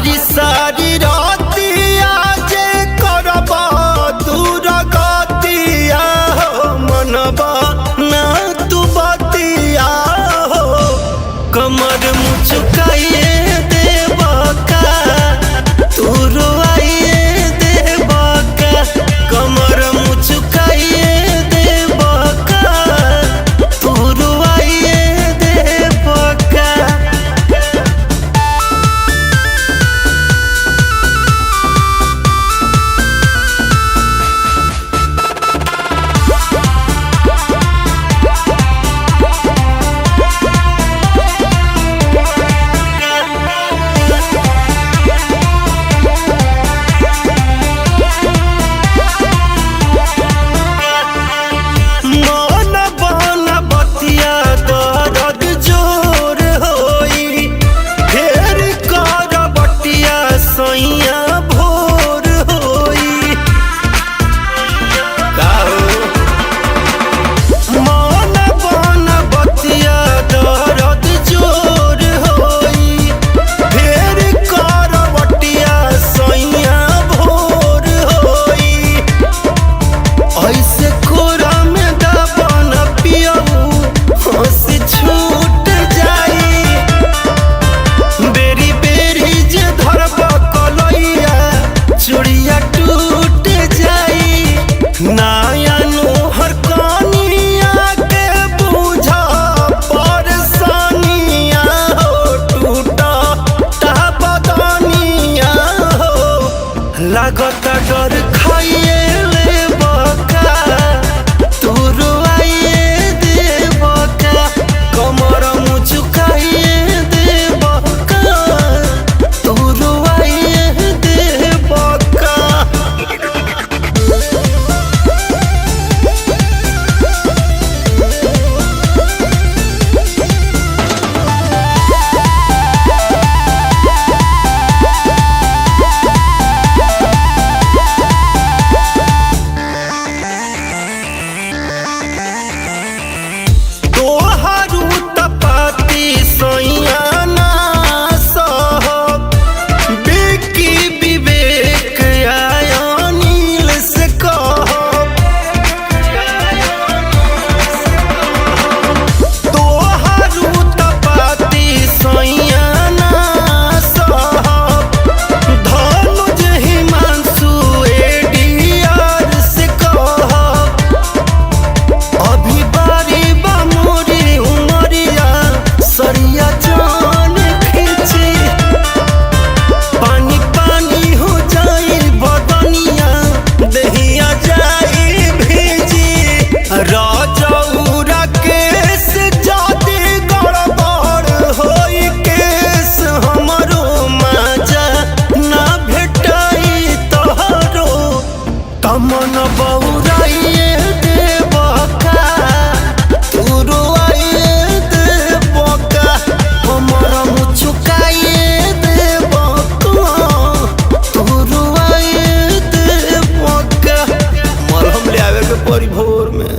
सारी सारी रातिया जे करबा दूर गतिया हो मनबा ना तू बतिया हो कमर मुचुकाइए देबा का तू रोइए देबा का कमर मुचुकाइए देबा का तू रोइए देबा का। चूड़िया टूट जाई नाया नोहर कानिया के बुझा परसानिया हो टूटा बदनिया हो लागत डर खाइए ले बका तू रोइए दे बका कमर मुचुकाइए दे बका तू रोइए दे बका। तोहारू तपाती सैया ना सहब बिकी विवेक आया नील से कहब तोहारू तपाती सैया ना सहब धनुज हिमांशु एडीआर से कहब अभी बारी मोरी उमरिया सरिया जान खींची पानी पानी हो जाए बदनिया दहिया जाए भेजी राजौरा केस जाति गड़बड़ होई केस हमरो माजा ना भेटाई तोहरो तमन बौराइए देबा का तू रोइए देबा का कमर मुचुकाइए देबा का तू रोइए देबा का मरहम ले आवे के परी भोर में।